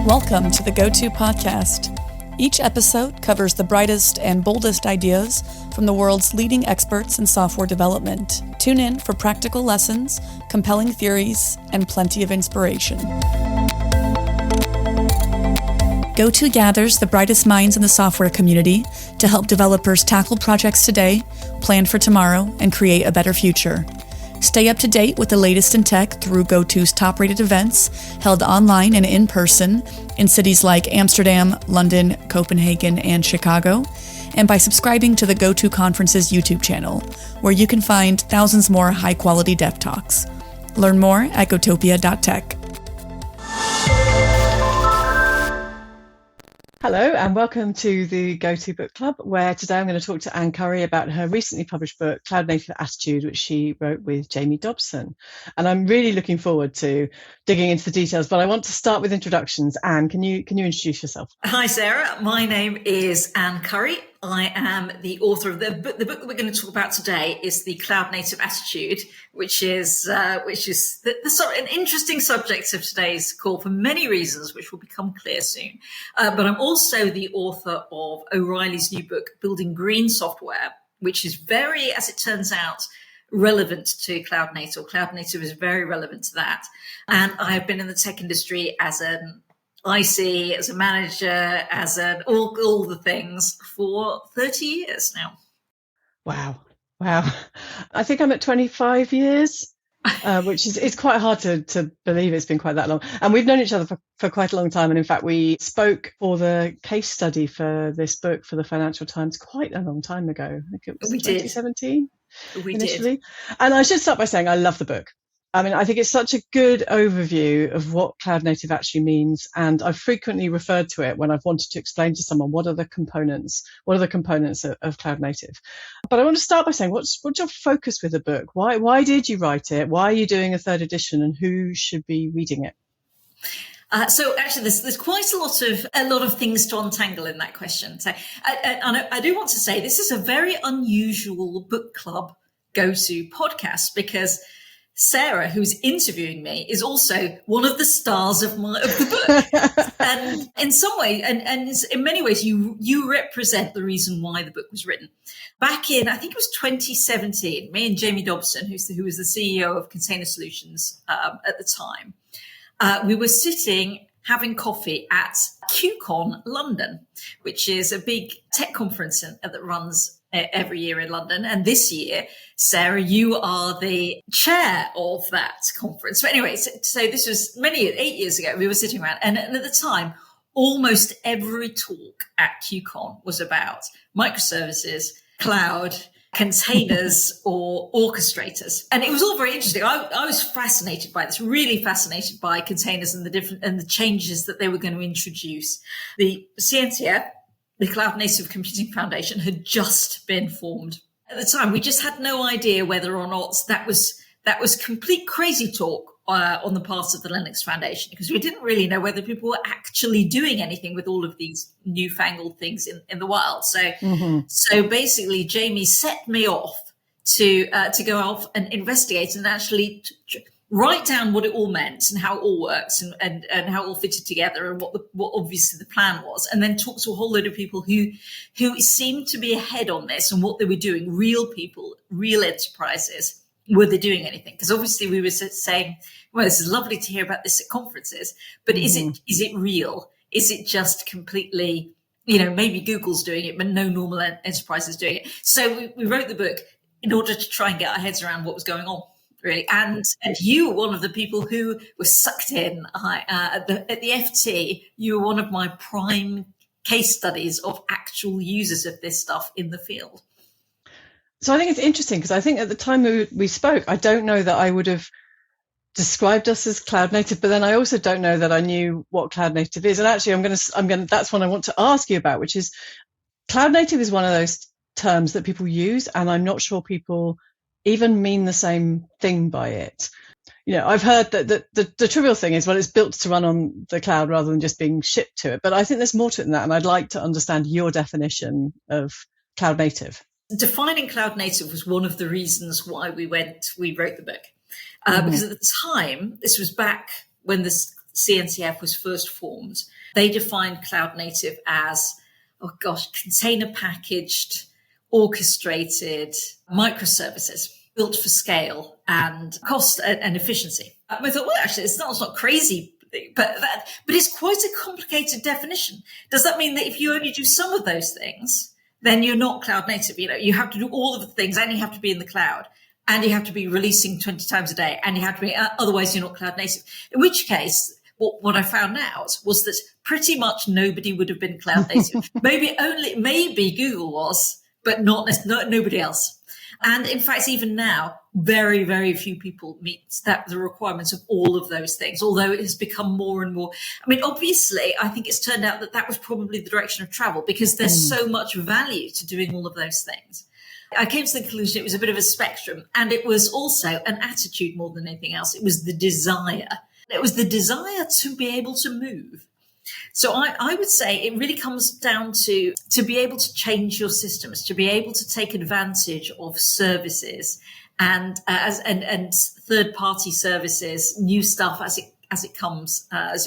Welcome to the GOTO podcast. Each episode covers the brightest and boldest ideas from the world's leading experts in software development. Tune in for practical lessons, compelling theories, and plenty of inspiration. GOTO gathers the brightest minds in the software community to help developers tackle projects today, plan for tomorrow, and create a better future. Stay up to date with the latest in tech through GOTO's top-rated events held online and in person in cities like Amsterdam, London, Copenhagen, and Chicago, and by subscribing to the GOTO Conference's YouTube channel, where you can find thousands more high-quality dev talks. Learn more at gotopia.tech. Hello and welcome to the GOTO Book Club, where today I'm going to talk to Anne Currie about her recently published book, Cloud Native Attitude, which she wrote with Jamie Dobson. And I'm really looking forward to digging into the details, but I want to start with introductions. Anne, can you introduce yourself? Hi, Sarah. My name is Anne Currie. I am the author of the book that we're going to talk about today is the Cloud Native Attitude, which is the sort of an interesting subject of today's call for many reasons, which will become clear soon. But I'm also the author of O'Reilly's new book, Building Green Software, which is very, as it turns out, relevant to Cloud Native. Cloud Native is very relevant to that. And I have been in the tech industry as an IC, as a manager, as all the things for 30 years now. Wow. I think I'm at 25 years, which is quite hard to believe it's been quite that long. And we've known each other for quite a long time. And in fact, we spoke for the case study for this book for the Financial Times quite a long time ago. I think it was 2017 initially. And I should start by saying I love the book. I mean, I think it's such a good overview of what Cloud Native actually means. And I've frequently referred to it when I've wanted to explain to someone what are the components of Cloud Native. But I want to start by saying, what's your focus with the book? Why did you write it? Why are you doing a third edition, and who should be reading it? So actually, there's quite a lot of things to untangle in that question. So I do want to say this is a very unusual book club GOTO podcast, because Sarah, who's interviewing me, is also one of the stars of the book. And in some way, and in many ways, you represent the reason why the book was written. Back in, I think it was 2017, me and Jamie Dobson, who was the CEO of Container Solutions at the time, we were sitting having coffee at QCon London, which is a big tech conference that runs every year in London. And this year, Sarah, you are the chair of that conference. But anyway, so this was 8 years ago. We were sitting around, and at the time, almost every talk at QCon was about microservices, cloud, containers, or orchestrators. And it was all very interesting. I was fascinated by this, really fascinated by containers and the changes that they were going to introduce. The CNCF, the Cloud Native Computing Foundation, had just been formed. At the time, we just had no idea whether or not that was complete crazy talk on the part of the Linux Foundation, because we didn't really know whether people were actually doing anything with all of these newfangled things in the wild. So basically, Jamie set me off to go off and investigate and actually write down what it all meant and how it all works and how it all fitted together and what obviously the plan was, and then talk to a whole load of people who seemed to be ahead on this and what they were doing, real people, real enterprises. Were they doing anything? Because obviously we were saying, well, this is lovely to hear about this at conferences, but is it real? Is it just completely, maybe Google's doing it, but no normal enterprise is doing it? So we wrote the book in order to try and get our heads around what was going on, really. And you were one of the people who were sucked in at the FT. You were one of my prime case studies of actual users of this stuff in the field. So I think it's interesting, because I think at the time we spoke, I don't know that I would have described us as cloud native, but then I also don't know that I knew what cloud native is. And actually, I'm going to that's what I want to ask you about, which is cloud native is one of those terms that people use, and I'm not sure people even mean the same thing by it. I've heard that the trivial thing is, well, it's built to run on the cloud rather than just being shipped to it. But I think there's more to it than that, and I'd like to understand your definition of cloud native. Defining cloud native was one of the reasons why we wrote the book. Because at the time, this was back when this CNCF was first formed, they defined cloud native as, container packaged, orchestrated microservices built for scale and cost and efficiency. And we thought, well, actually, it's not crazy, but it's quite a complicated definition. Does that mean that if you only do some of those things, then you're not cloud native? You have to do all of the things, and you have to be in the cloud, and you have to be releasing 20 times a day, and you have to be, otherwise you're not cloud native. In which case, what I found out was that pretty much nobody would have been cloud native. maybe Google was, but not nobody else. And in fact, even now, very, very few people meet the requirements of all of those things, although it has become more and more. I mean, obviously, I think it's turned out that was probably the direction of travel, because there's so much value to doing all of those things. I came to the conclusion it was a bit of a spectrum, and it was also an attitude more than anything else. It was the desire. It was the desire to be able to move. So I would say it really comes down to be able to change your systems, to be able to take advantage of services and third-party services, new stuff as it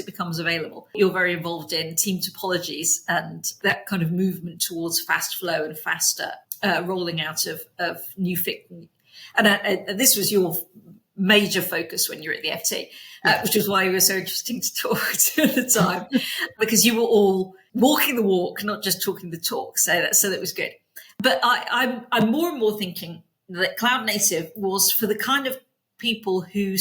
becomes available. You're very involved in team topologies and that kind of movement towards fast flow and faster rolling out of new and this was your major focus when you were at the FT, which is why you were so interesting to talk to at the time, because you were all walking the walk, not just talking the talk. So that was good. But I'm more and more thinking that cloud native was for the kind of people who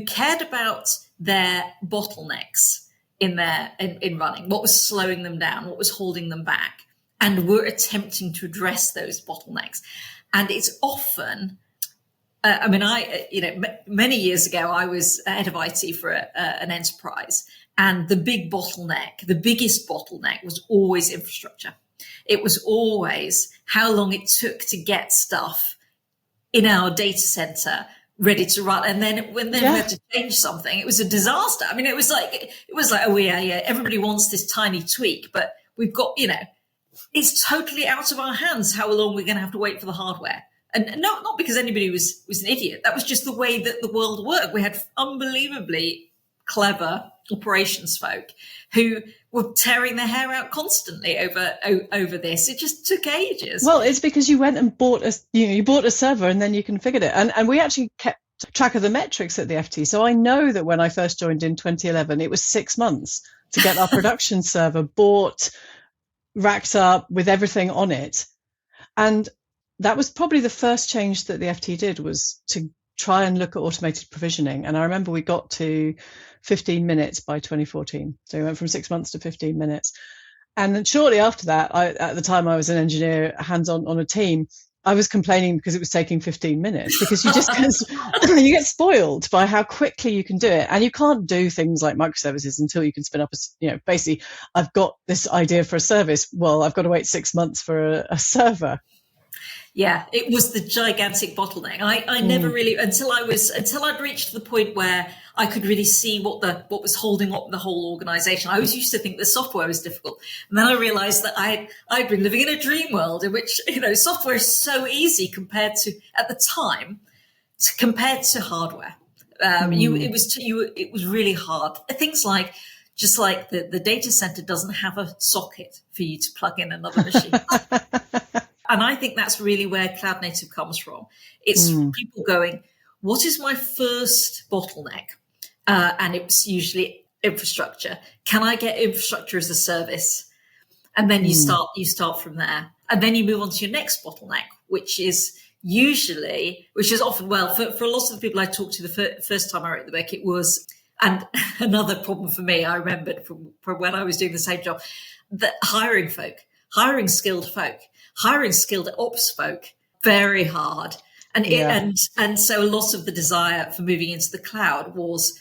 cared about their bottlenecks in running, what was slowing them down, what was holding them back, and were attempting to address those bottlenecks. And it's often, many years ago, I was head of IT for an enterprise, and the biggest bottleneck was always infrastructure. It was always how long it took to get stuff in our data center ready to run. And then when we had to change something, it was a disaster. I mean, it was like, everybody wants this tiny tweak, but we've got, it's totally out of our hands how long we're going to have to wait for the hardware. And not because anybody was an idiot. That was just the way that the world worked. We had unbelievably clever operations folk who were tearing their hair out constantly over this. It just took ages. Well, it's because you went and bought a server and then you configured it. And we actually kept track of the metrics at the FT. So I know that when I first joined in 2011, it was 6 months to get our production server bought, racked up with everything on it. And that was probably the first change that the FT did, was to try and look at automated provisioning. And I remember we got to 15 minutes by 2014. So we went from 6 months to 15 minutes. And then shortly after that, at the time I was an engineer hands-on on a team, I was complaining because it was taking 15 minutes, because you just you get spoiled by how quickly you can do it. And you can't do things like microservices until you can spin up basically, I've got this idea for a service. Well, I've got to wait 6 months for a server. Yeah, it was the gigantic bottleneck. I never really, until I'd reached the point where I could really see what was holding up the whole organization. I always used to think the software was difficult. And then I realized that I'd been living in a dream world in which, software is so easy compared to hardware. It was really hard. Things like, just like the data center doesn't have a socket for you to plug in another machine. And I think that's really where cloud native comes from. It's people going, what is my first bottleneck? And it's usually infrastructure. Can I get infrastructure as a service? And then you start from there. And then you move on to your next bottleneck, which is often, well, for a lot of the people I talked to the first time I wrote the book, it was, and another problem for me, I remembered from when I was doing the same job, that hiring skilled folk. Hiring skilled ops folk, very hard. And so a lot of the desire for moving into the cloud was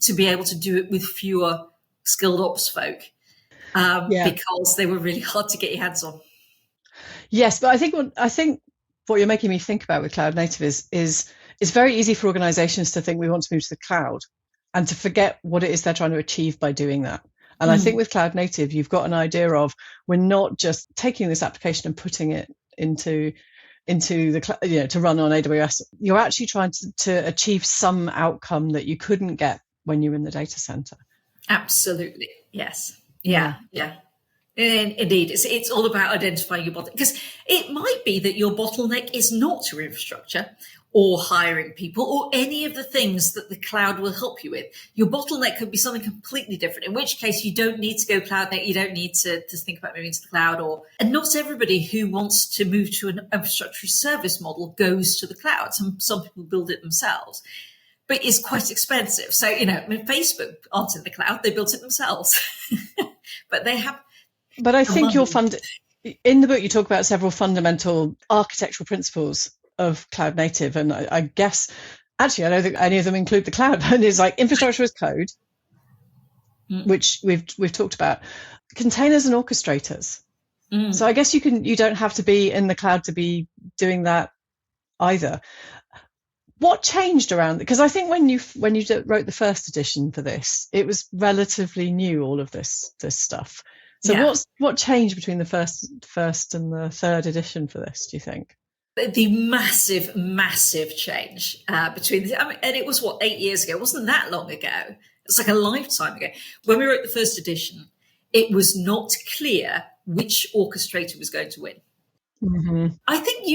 to be able to do it with fewer skilled ops folk, because they were really hard to get your hands on. Yes, but I think what you're making me think about with cloud native is it's very easy for organizations to think we want to move to the cloud and to forget what it is they're trying to achieve by doing that. And I think with cloud native, you've got an idea of, we're not just taking this application and putting it into the cloud, to run on AWS. You're actually trying to achieve some outcome that you couldn't get when you're in the data center. Absolutely. Yes. Yeah. Indeed, it's all about identifying your bottleneck, because it might be that your bottleneck is not your infrastructure or hiring people or any of the things that the cloud will help you with. Your bottleneck could be something completely different, in which case you don't need to go cloud native, you don't need to think about moving to the cloud. And not everybody who wants to move to an infrastructure service model goes to the cloud. Some people build it themselves, but it's quite expensive. So, Facebook aren't in the cloud, they built it themselves, but they have. But I think in the book, you talk about several fundamental architectural principles of cloud native. And I guess, actually, I don't think any of them include the cloud. And it's like infrastructure as code, which we've talked about, containers and orchestrators. So I guess you don't have to be in the cloud to be doing that either. What changed around? Because I think when you wrote the first edition for this, it was relatively new, all of this stuff. So what changed between the first and the third edition for this, do you think? The massive change between, and it was 8 years ago? It wasn't that long ago. It's like a lifetime ago. When we wrote the first edition, it was not clear which orchestrator was going to win. Mm-hmm. I think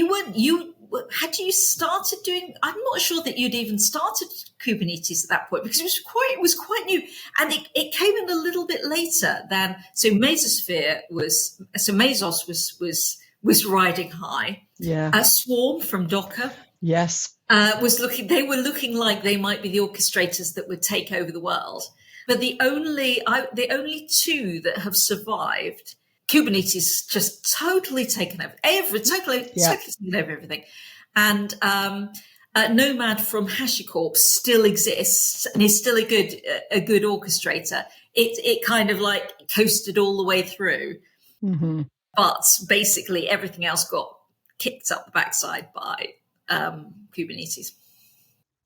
had you started doing, I'm not sure that you'd even started Kubernetes at that point, because it was quite new, and it came in a little bit later than, so Mesos was riding high. Yeah. Swarm from Docker. Yes. They were looking like they might be the orchestrators that would take over the world. But the only two that have survived, Kubernetes just totally taken over totally taken over everything. And Nomad from HashiCorp still exists and is still a good orchestrator. It kind of like coasted all the way through. Mm-hmm. But basically everything else got kicked up the backside by Kubernetes.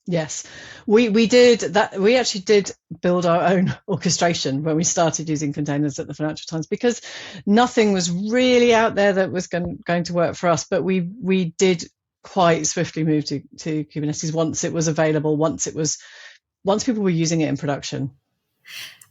Yes, we did that. We actually did build our own orchestration when we started using containers at the Financial Times, because nothing was really out there that was going to work for us. But we did quite swiftly move to Kubernetes once it was available, once people were using it in production.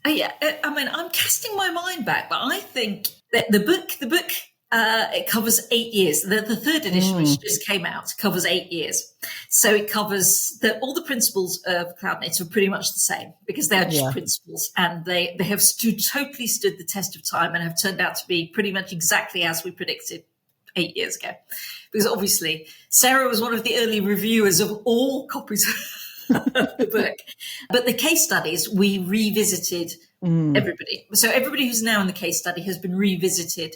I'm casting my mind back, but I think that the book it covers 8 years. The third edition, which just came out, covers 8 years. So it covers all the principles of cloud native are pretty much the same, because they are just principles, and they have totally stood the test of time and have turned out to be pretty much exactly as we predicted 8 years ago. Because obviously Sarah was one of the early reviewers of all copies of the book. But the case studies, we revisited everybody. So everybody who's now in the case study has been revisited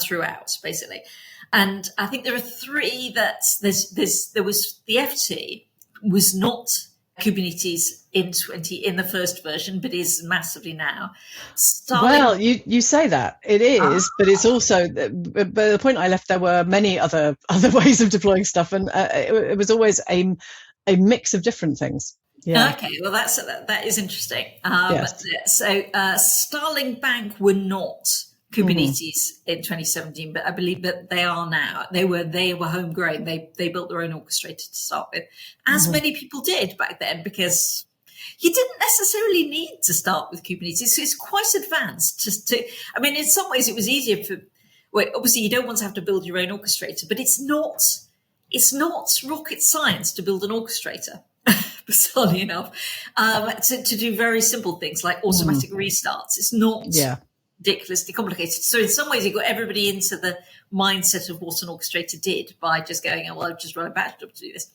throughout, basically. And I think there are three that there was the FT was not Kubernetes in the first version, but is massively now. Well, you say that it is, but it's also. But the point I left, there were many other ways of deploying stuff, and it was always a mix of different things. Yeah. Okay, well that is interesting. Yes. So Starling Bank were not Kubernetes in 2017, but I believe that they are now. They were homegrown. They built their own orchestrator to start with, as many people did back then, because you didn't necessarily need to start with Kubernetes. It's quite advanced. In some ways it was easier for. Well, obviously you don't want to have to build your own orchestrator, but it's not rocket science to build an orchestrator. Bizarrely enough, to do very simple things like automatic restarts. It's not ridiculously complicated. So in some ways, it got everybody into the mindset of what an orchestrator did by just going, oh, well, I've just run a batch job to do this.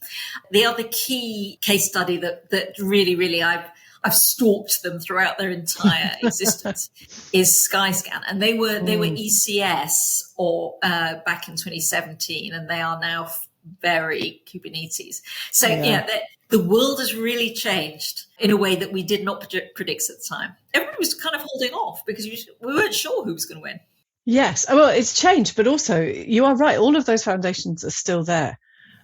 The other key case study that really I've stalked them throughout their entire existence is Skyscan, and they were ECS or back in 2017, and they are now very Kubernetes. So the world has really changed in a way that we did not predict at the time. Everybody was kind of holding off because we weren't sure who was going to win. Yes, well, it's changed, but also you are right. All of those foundations are still there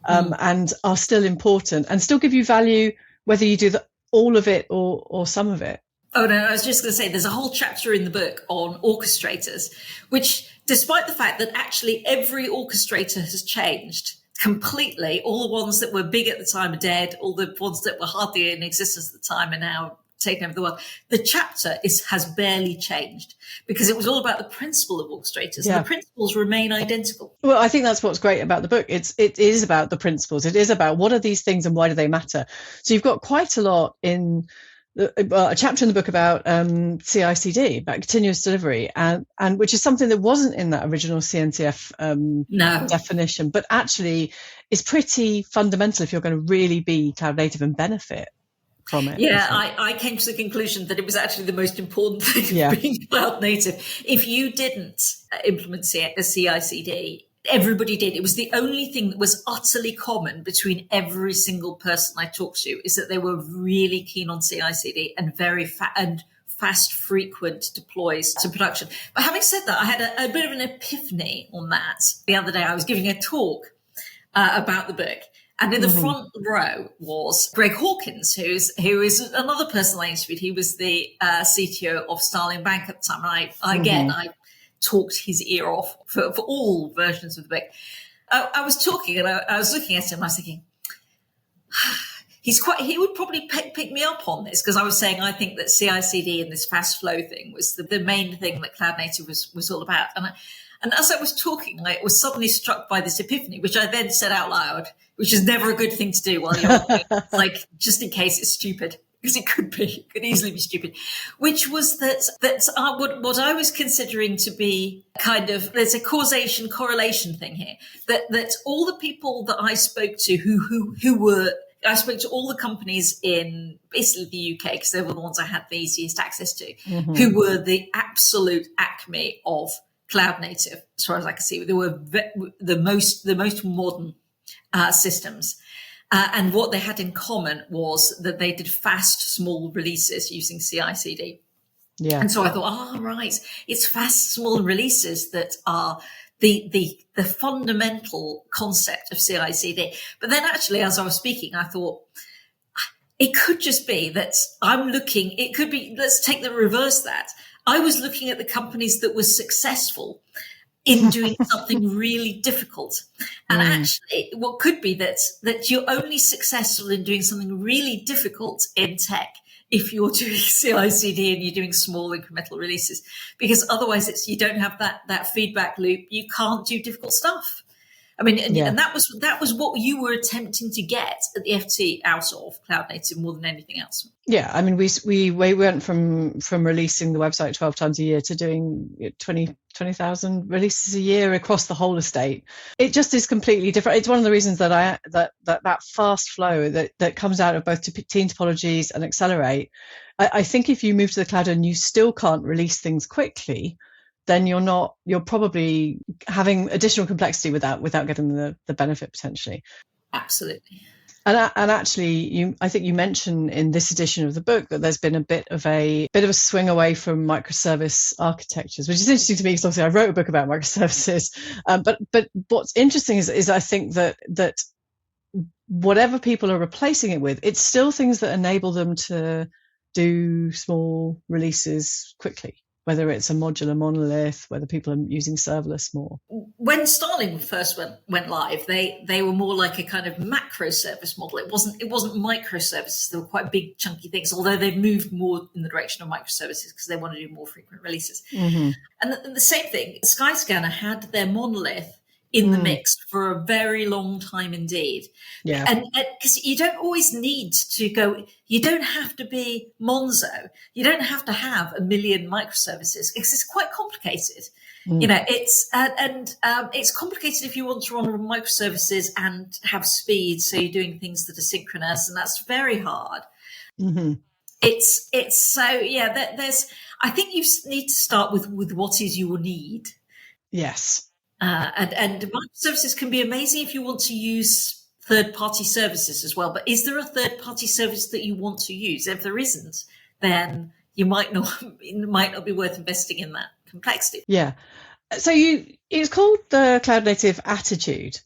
and are still important and still give you value, whether you do all of it or some of it. Oh, no, I was just going to say there's a whole chapter in the book on orchestrators, which despite the fact that actually every orchestrator has changed completely, all the ones that were big at the time are dead, all the ones that were hardly in existence at the time are now taken over the world. The chapter has barely changed because it was all about the principle of orchestrators. Yeah. And the principles remain identical. Well, I think that's what's great about the book. It is about the principles. It is about what are these things and why do they matter. So you've got quite a lot in a chapter in the book about CICD, about continuous delivery, and which is something that wasn't in that original CNCF definition, but actually is pretty fundamental if you're going to really be cloud native and benefit from it. Yeah, I came to the conclusion that it was actually the most important thing of being cloud native. If you didn't implement CICD, everybody did. It was the only thing that was utterly common between every single person I talked to, is that they were really keen on CICD and very fast, frequent deploys to production. But having said that, I had a bit of an epiphany on that. The other day I was giving a talk about the book. And in the front row was Greg Hawkins, who is another person I interviewed. He was the CTO of Starling Bank at the time. And I talked his ear off for all versions of the book. I was talking and I was looking at him and I was thinking, he would probably pick me up on this, because I was saying I think that CI/CD and this fast flow thing was the main thing that Cloud Native was all about. And as I was talking, I was suddenly struck by this epiphany, which I then said out loud, which is never a good thing to do while you're like, just in case it's stupid, because it could easily be stupid, which was that what I was considering to be kind of, there's a causation correlation thing here, that all the people that I spoke to I spoke to all the companies in basically the UK, because they were the ones I had the easiest access to, who were the absolute acme of cloud native, as far as I can see. They were the most modern systems. And what they had in common was that they did fast, small releases using CI/CD. Yeah. And so I thought, right, it's fast, small releases that are the fundamental concept of CI/CD. But then actually, as I was speaking, I thought, it could just be that let's take the reverse that. I was looking at the companies that were successful in doing something really difficult. And actually, what could be that you're only successful in doing something really difficult in tech if you're doing CI/CD and you're doing small incremental releases, because otherwise you don't have that feedback loop. You can't do difficult stuff. I mean, and that was what you were attempting to get at the FT out of Cloud Native more than anything else. Yeah, I mean, we went from releasing the website 12 times a year to doing 20,000 releases a year across the whole estate. It just is completely different. It's one of the reasons that that fast flow that comes out of both team topologies and Accelerate. I think if you move to the cloud and you still can't release things quickly, then you're probably having additional complexity without getting the benefit potentially. Absolutely. And actually, I think you mentioned in this edition of the book that there's been a bit of a swing away from microservice architectures, which is interesting to me because obviously I wrote a book about microservices. But what's interesting is I think that whatever people are replacing it with, it's still things that enable them to do small releases quickly, whether it's a modular monolith, whether people are using serverless more. When Starling first went live, they were more like a kind of macro service model. It wasn't microservices. They were quite big, chunky things, although they've moved more in the direction of microservices because they want to do more frequent releases. And the same thing, Skyscanner had their monolith in the mix for a very long time indeed. Yeah. And because you don't always need to go, you don't have to be Monzo. You don't have to have a million microservices because it's quite complicated. You know, it's complicated if you want to run microservices and have speed. So you're doing things that are synchronous, and that's very hard. It's so, I think you need to start with what is your need. Yes. And microservices can be amazing if you want to use third-party services as well. But is there a third-party service that you want to use? If there isn't, then it might not be worth investing in that complexity. Yeah. So it's called the Cloud Native attitude.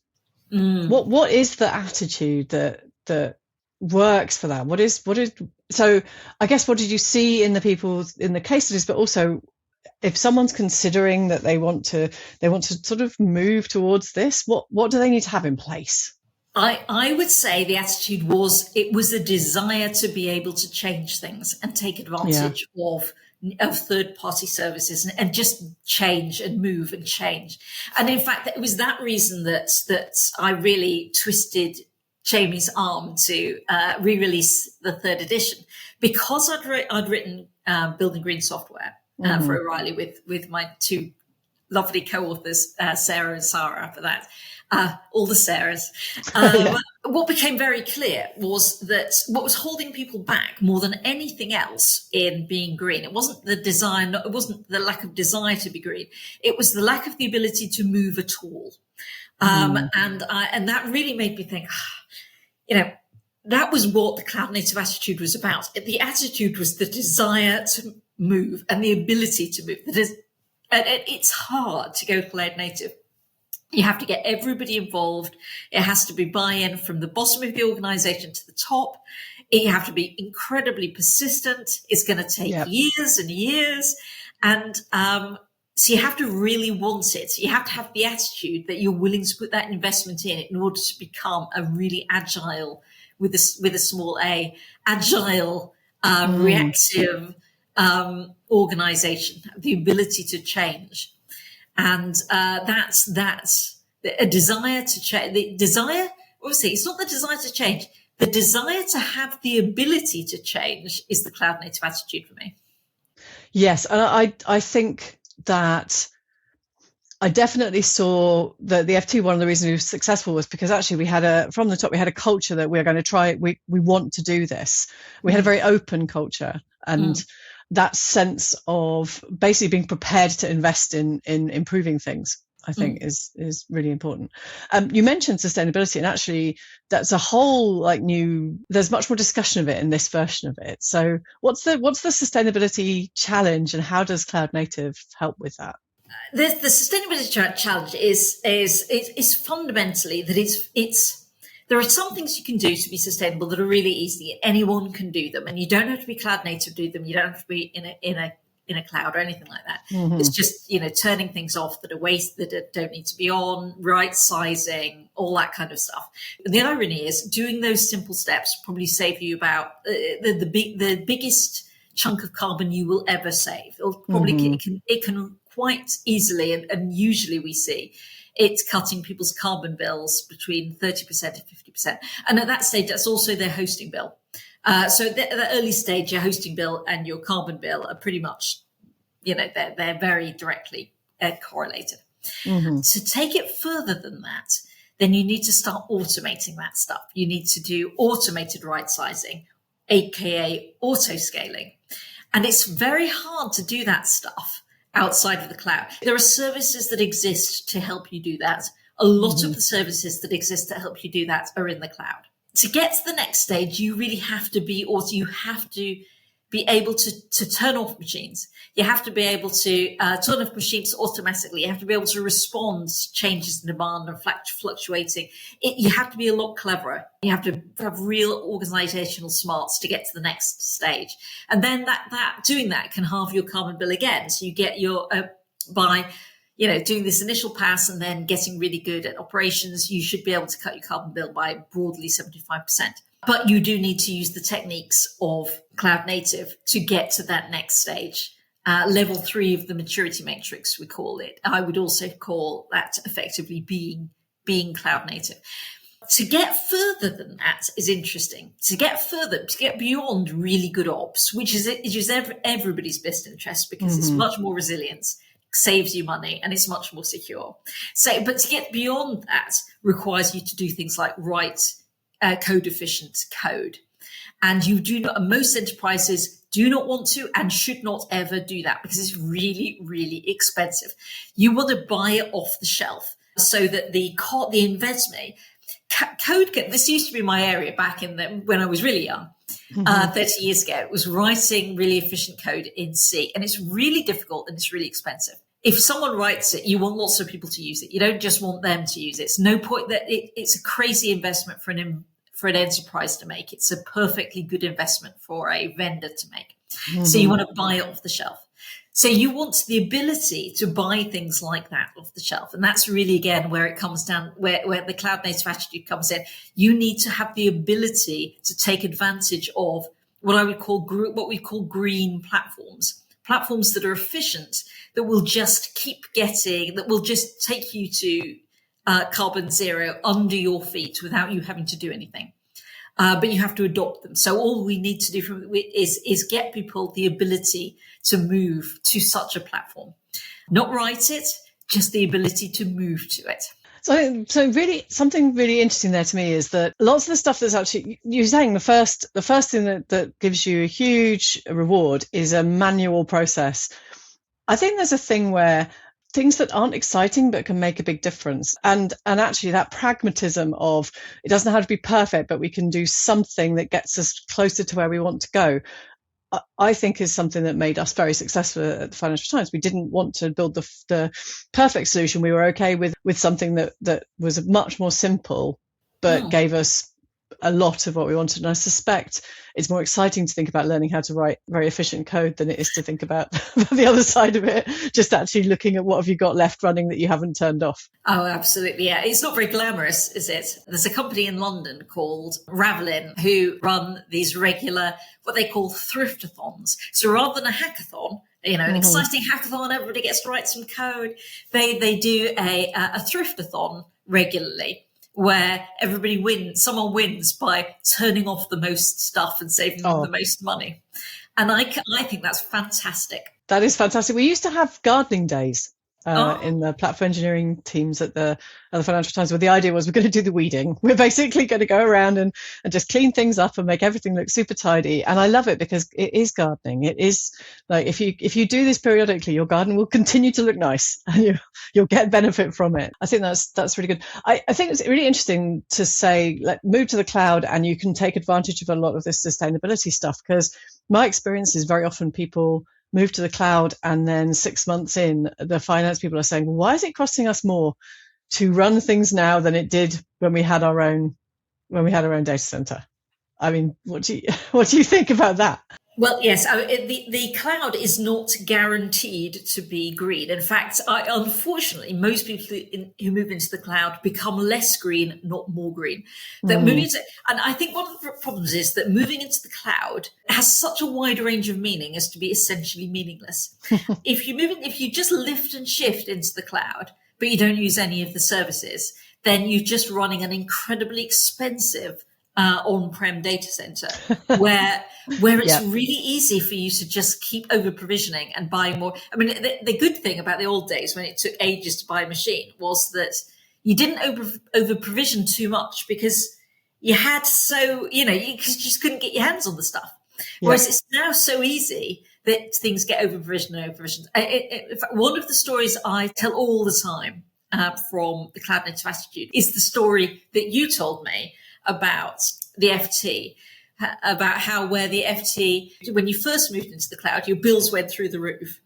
What is the attitude that works for that? What is so? I guess what did you see in the case studies, but also, if someone's considering that they want to sort of move towards this, what do they need to have in place? I would say the attitude was a desire to be able to change things and take advantage of third-party services and just change and move and change. And in fact, it was that reason that I really twisted Jamie's arm to re-release the third edition, because I'd written Building Green Software for O'Reilly with my two lovely co-authors, Sarah and Sarah, for that. All the Sarahs. What became very clear was that what was holding people back more than anything else in being green, it wasn't the design, it wasn't the lack of desire to be green, it was the lack of the ability to move at all. And that really made me think, that was what the cloud native attitude was about. The attitude was the desire to move and the ability to move. It's hard to go cloud native. You have to get everybody involved. It has to be buy-in from the bottom of the organization to the top. You have to be incredibly persistent. It's going to take years and years. And so you have to really want it. You have to have the attitude that you're willing to put that investment in order to become a really agile, with a small a, agile, reactive organization, the ability to change. And that's a desire to change. The desire, obviously, it's not the desire to change. The desire to have the ability to change is the cloud native attitude for me. Yes, and I think that I definitely saw the F2. One of the reasons we were successful was because actually we had a culture that we're going to try. We want to do this. We had a very open culture, and that sense of basically being prepared to invest in improving things, I think is really important. You mentioned sustainability, and actually that's a whole there's much more discussion of it in this version of it. So what's the sustainability challenge, and how does cloud native help with that? The sustainability challenge is fundamentally that it's there are some things you can do to be sustainable that are really easy. Anyone can do them, and you don't have to be cloud native to do them. You don't have to be in a cloud or anything like that. It's just, turning things off that are waste, that don't need to be on, right sizing, all that kind of stuff. And the irony is doing those simple steps probably save you about the biggest chunk of carbon you will ever save. Or probably it can quite easily, and usually we see it's cutting people's carbon bills between 30% and 50%. And at that stage, that's also their hosting bill. So at the early stage, your hosting bill and your carbon bill are pretty much, they're very directly correlated. To take it further than that, then you need to start automating that stuff. You need to do automated right sizing, aka auto scaling. And it's very hard to do that stuff outside of the cloud. There are services that exist to help you do that. A lot of the services that exist to help you do that are in the cloud. To get to the next stage, you really have to be able to turn off machines. You have to be able to turn off machines automatically. You have to be able to respond to changes in demand and fluctuating. You have to be a lot cleverer. You have to have real organizational smarts to get to the next stage. And then that doing that can halve your carbon bill again. So you get your by doing this initial pass and then getting really good at operations, you should be able to cut your carbon bill by broadly 75%. But you do need to use the techniques of cloud native to get to that next stage. Level 3 of the maturity matrix, we call it. I would also call that effectively being cloud native. To get further than that is interesting. To get beyond really good ops, which is everybody's best interest because it's much more resilience, saves you money, and it's much more secure. But to get beyond that requires you to do things like write code efficient code. And most enterprises do not want to and should not ever do that because it's really, really expensive. You want to buy it off the shelf so that the investment code, this used to be my area back when I was really young. 30 years ago, it was writing really efficient code in C, and it's really difficult and it's really expensive. If someone writes it, you want lots of people to use it. You don't just want them to use it. It's no point that it's a crazy investment for an enterprise to make. It's a perfectly good investment for a vendor to make. So you want to buy it off the shelf. So you want the ability to buy things like that off the shelf. And that's really, again, where it comes down, where the cloud native attitude comes in. You need to have the ability to take advantage of what we call green platforms that are efficient, that will just that will just take you to carbon zero under your feet without you having to do anything. But you have to adopt them. So all we need to do is get people the ability to move to such a platform. Not write it, just the ability to move to it. So really, something really interesting there to me is that lots of the stuff that's actually, you're saying the first thing that gives you a huge reward is a manual process. I think there's a thing where things that aren't exciting but can make a big difference. And actually that pragmatism of it doesn't have to be perfect, but we can do something that gets us closer to where we want to go, I think is something that made us very successful at the Financial Times. We didn't want to build the perfect solution. We were okay with something that was much more simple, but gave us a lot of what we wanted. And I suspect it's more exciting to think about learning how to write very efficient code than it is to think about the other side of it, just actually looking at what have you got left running that you haven't turned off. Oh, absolutely. Yeah. It's not very glamorous, is it? There's a company in London called Ravelin who run these regular, what they call Thriftathons. So rather than a hackathon, an exciting hackathon, everybody gets to write some code, they do a Thriftathon regularly, where someone wins by turning off the most stuff and saving them the most money. And I think that's fantastic. That is fantastic. We used to have gardening days in the platform engineering teams at the Financial Times, where the idea was we're going to do the weeding. We're basically going to go around and just clean things up and make everything look super tidy. And I love it because it is gardening. It is like if you do this periodically, your garden will continue to look nice and you'll get benefit from it. I think that's really good. I think it's really interesting to say, move to the cloud and you can take advantage of a lot of this sustainability stuff, because my experience is very often people move to the cloud and then 6 months in, the finance people are saying, why is it costing us more to run things now than it did when we had our own data center? I mean, what do you think about that? Well, yes, the cloud is not guaranteed to be green. In fact, unfortunately, most people who move into the cloud become less green, not more green. And I think one of the problems is that moving into the cloud has such a wide range of meaning as to be essentially meaningless. If you just lift and shift into the cloud, but you don't use any of the services, then you're just running an incredibly expensive on-prem data center where it's really easy for you to just keep over provisioning and buying more. I mean, the good thing about the old days when it took ages to buy a machine was that you didn't over provision too much, because you had you just couldn't get your hands on the stuff. Whereas it's now so easy that things get over provisioned and over provisioned. In fact, one of the stories I tell all the time from the cloud native attitude is the story that you told me about the FT, about how where the FT, when you first moved into the cloud, your bills went through the roof.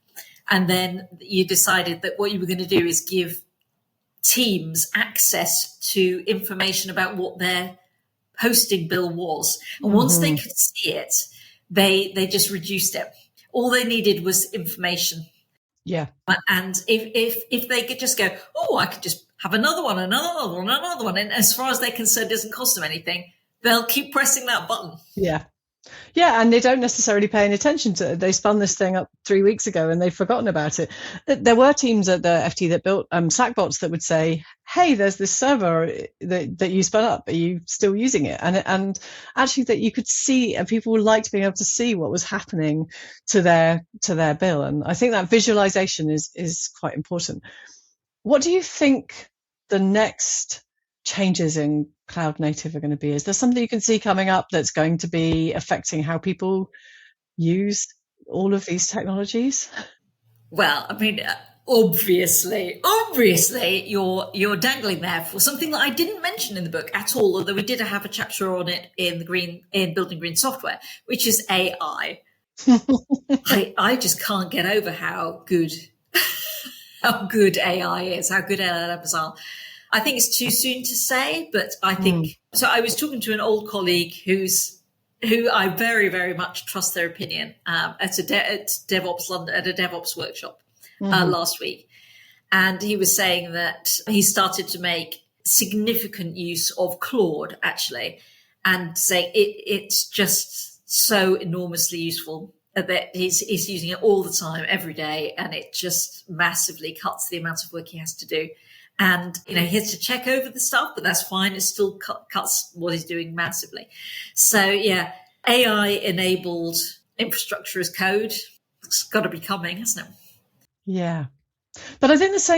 And then you decided that what you were going to do is give teams access to information about what their hosting bill was. And once they could see it, they just reduced it. All they needed was information. Yeah. And if they could just go, I could just have another one. And as far as they're concerned, it doesn't cost them anything, they'll keep pressing that button. Yeah. Yeah, and they don't necessarily pay any attention to it. They spun this thing up 3 weeks ago and they've forgotten about it. There were teams at the FT that built Slack bots that would say, hey, there's this server that you spun up. Are you still using it? And actually that you could see, and people liked being able to see what was happening to their bill. And I think that visualization is quite important. What do you think the next changes in cloud native are going to be? Is there something you can see coming up that's going to be affecting how people use all of these technologies? Well, I mean, obviously, you're dangling there for something that I didn't mention in the book at all, although we did have a chapter on it in Building Green Software, which is AI. I just can't get over how good AI is, how good LLMs are. I think it's too soon to say, but I think so. I was talking to an old colleague who's who I very, very much trust their opinion, at DevOps London, at a DevOps workshop last week. And he was saying that he started to make significant use of Claude, actually, and saying it's just so enormously useful that he's using it all the time, every day, and it just massively cuts the amount of work he has to do. And, he has to check over the stuff, but that's fine. It still cuts what he's doing massively. So, yeah, AI-enabled infrastructure as code, it's got to be coming, hasn't it? Yeah. But I think it's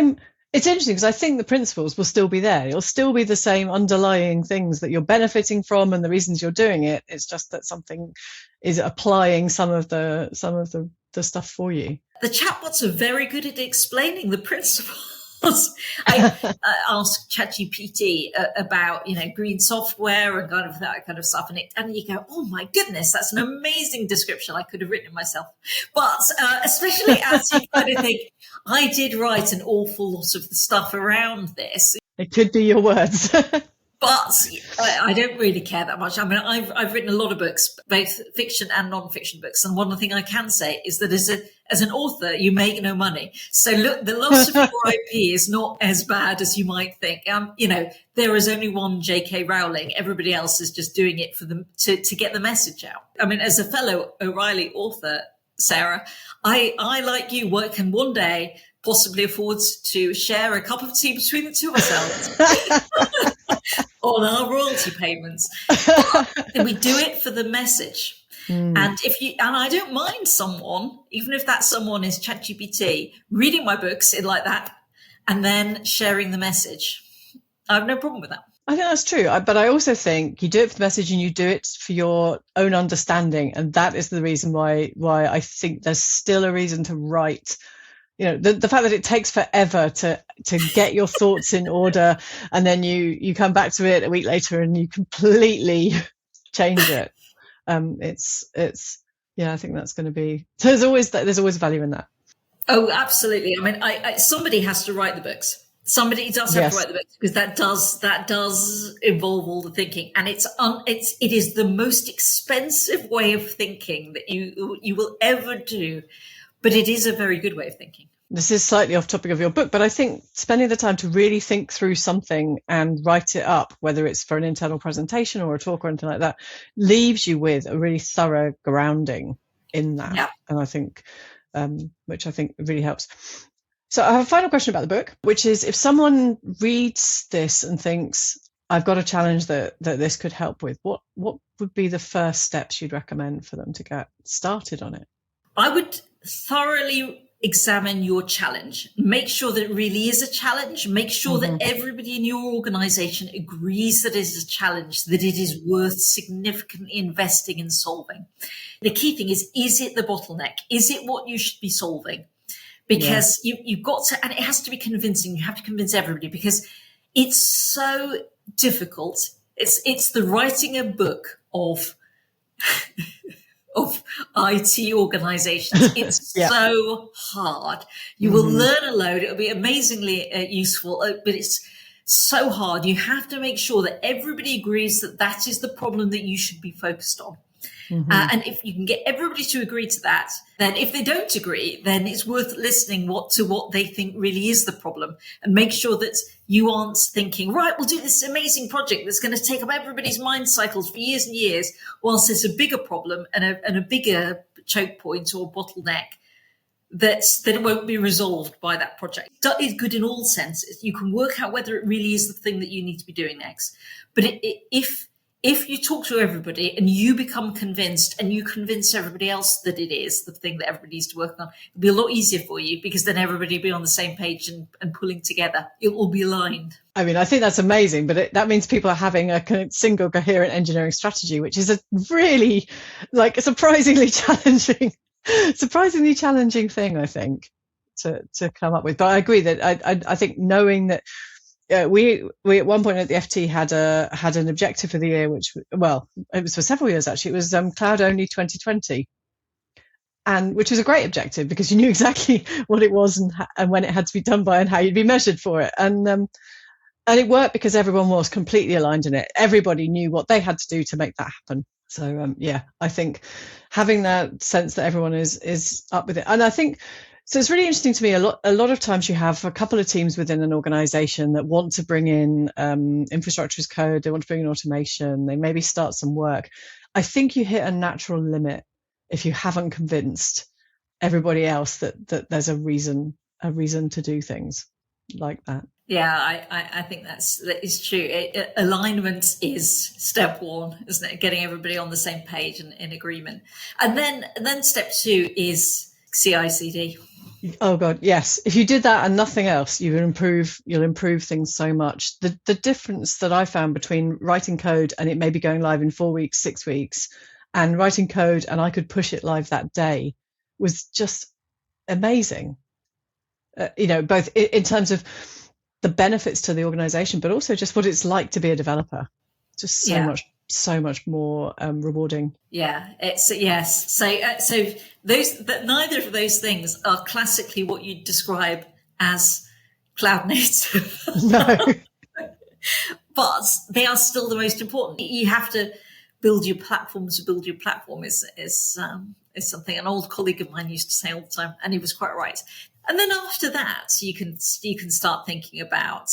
interesting because I think the principles will still be there. It'll still be the same underlying things that you're benefiting from and the reasons you're doing it. It's just that something is applying some of the stuff for you. The chatbots are very good at explaining the principles. I asked ChatGPT about, green software and kind of that kind of stuff. And you go, oh my goodness, that's an amazing description. I could have written it myself. But especially as you kind of think, I did write an awful lot of the stuff around this. It could be your words. But I don't really care that much. I mean, I've written a lot of books, both fiction and non-fiction books. And one thing I can say is that as an author, you make no money. So look, the loss of your IP is not as bad as you might think. There is only one J.K. Rowling. Everybody else is just doing it for them to get the message out. I mean, as a fellow O'Reilly author, Sarah, I like you, can one day possibly afford to share a cup of tea between the two of ourselves. On our royalty payments. And we do it for the message. And I don't mind someone, even if that someone is ChatGPT, reading my books in like that and then sharing the message. I have no problem with that. I think that's true. But I also think you do it for the message and you do it for your own understanding. And that is the reason why I think there's still a reason to write. The fact that it takes forever to get your thoughts in order, and then you come back to it a week later and you completely change it. I think that's going to be, there's always value in that. Oh, absolutely. I mean, somebody has to write the books. Somebody does have to write the books, because that does involve all the thinking, and it is the most expensive way of thinking that you will ever do. But it is a very good way of thinking. This is slightly off topic of your book, but I think spending the time to really think through something and write it up, whether it's for an internal presentation or a talk or anything like that, leaves you with a really thorough grounding in that. Yeah. And I think, which I think really helps. So I have a final question about the book, which is, if someone reads this and thinks, I've got a challenge that this could help with, what would be the first steps you'd recommend for them to get started on it? I would thoroughly examine your challenge. Make sure that it really is a challenge. Make sure that everybody in your organization agrees that it is a challenge, that it is worth significantly investing in solving. The key thing is it the bottleneck? Is it what you should be solving? Because you've got to, and it has to be convincing. You have to convince everybody, because it's so difficult. It's the writing a book of IT organizations. It's so hard. You will learn a load. It'll be amazingly useful, but it's so hard. You have to make sure that everybody agrees that is the problem that you should be focused on. And if you can get everybody to agree to that, then if they don't agree, then it's worth listening to what they think really is the problem, and make sure that you aren't thinking, right, we'll do this amazing project that's going to take up everybody's mind cycles for years and years, whilst there's a bigger problem and a bigger choke point or bottleneck that it won't be resolved by that project. That is good in all senses. You can work out whether it really is the thing that you need to be doing next. But if you talk to everybody and you become convinced and you convince everybody else that it is the thing that everybody needs to work on, it'll be a lot easier for you, because then everybody will be on the same page and pulling together. It will be aligned. I mean, I think that's amazing, but that means people are having a single coherent engineering strategy, which is a really surprisingly challenging thing, I think, to come up with. But I agree that I think knowing that, we at one point at the FT had an objective for the year, which, well, it was for several years actually. It was cloud only 2020, and which was a great objective because you knew exactly what it was and when it had to be done by and how you'd be measured for it. And it worked because everyone was completely aligned in it. Everybody knew what they had to do to make that happen. So I think having that sense that everyone is up with it, and I think so. It's really interesting to me. A lot of times you have a couple of teams within an organization that want to bring in infrastructure as code. They want to bring in automation. They maybe start some work. I think you hit a natural limit if you haven't convinced everybody else that there's a reason to do things like that. Yeah, I think that is true. Alignment is step one, isn't it? Getting everybody on the same page and in agreement. And then step two is CICD. Oh God, yes. If you did that and nothing else, you'll improve things so much. The difference that I found between writing code and it may be going live in 4 weeks, 6 weeks, and writing code and I could push it live that day was just amazing. Both in terms of the benefits to the organization, but also just what it's like to be a developer. Just so much more rewarding. Yeah, it's yes. So neither of those things are classically what you'd describe as cloud native. No, but they are still the most important. You have to build your platforms. To build your platform is something an old colleague of mine used to say all the time, and he was quite right. And then after that, you can start thinking about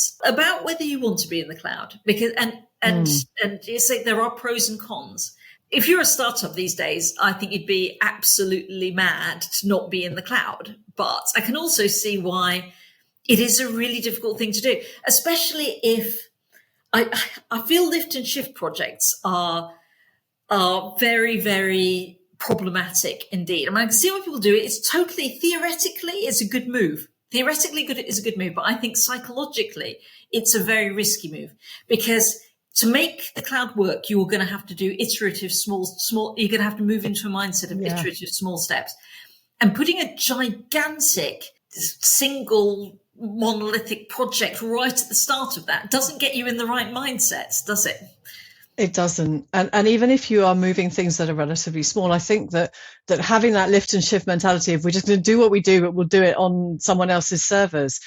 whether you want to be in the cloud, because and you say there are pros and cons. If you're a startup these days, I think you'd be absolutely mad to not be in the cloud. But I can also see why it is a really difficult thing to do, especially if I feel lift and shift projects are very, very problematic indeed. I mean, I can see why people do it. It's totally, theoretically, it's a good move. Theoretically, it's a good move, but I think psychologically, it's a very risky move, because to make the cloud work, you're going to have to do iterative small. You're going to have to move into a mindset of iterative small steps, and putting a gigantic single monolithic project right at the start of that doesn't get you in the right mindset, does it? It doesn't. And even if you are moving things that are relatively small, I think that having that lift and shift mentality of we're just going to do what we do, but we'll do it on someone else's servers.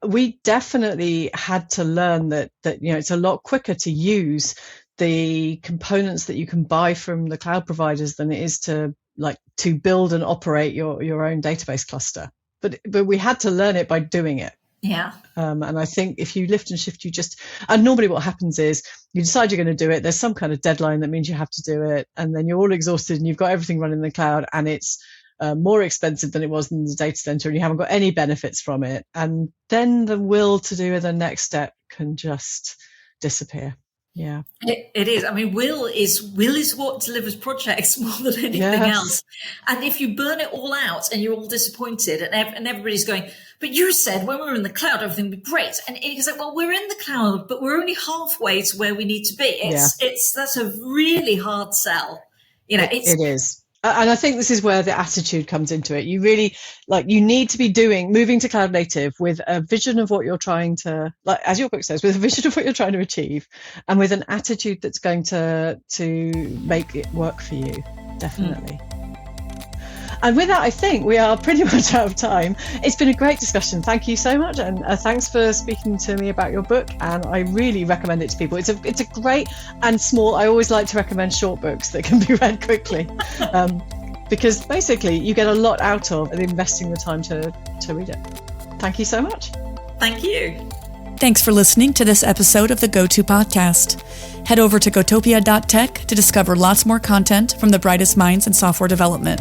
We definitely had to learn that it's a lot quicker to use the components that you can buy from the cloud providers than it is to build and operate your own database cluster. But we had to learn it by doing it. Yeah. And I think if you lift and shift, and normally what happens is you decide you're going to do it. There's some kind of deadline that means you have to do it. And then you're all exhausted and you've got everything running in the cloud, and it's more expensive than it was in the data center, and you haven't got any benefits from it. And then the will to do the next step can just disappear. Yeah, it is. I mean, will is what delivers projects more than anything else. And if you burn it all out and you're all disappointed, and everybody's going, but you said when we were in the cloud, everything would be great. And it's like, well, we're in the cloud, but we're only halfway to where we need to be. That's a really hard sell. It is. And I think this is where the attitude comes into it. You really you need to be moving to cloud native with a vision of what you're trying to, as your book says, with a vision of what you're trying to achieve, and with an attitude that's going to make it work for you. Definitely. And with that, I think we are pretty much out of time. It's been a great discussion. Thank you so much. And thanks for speaking to me about your book. And I really recommend it to people. It's a great and small. I always like to recommend short books that can be read quickly, because basically you get a lot out of investing the time to read it. Thank you so much. Thank you. Thanks for listening to this episode of the GOTO Podcast. Head over to gotopia.tech to discover lots more content from the brightest minds in software development.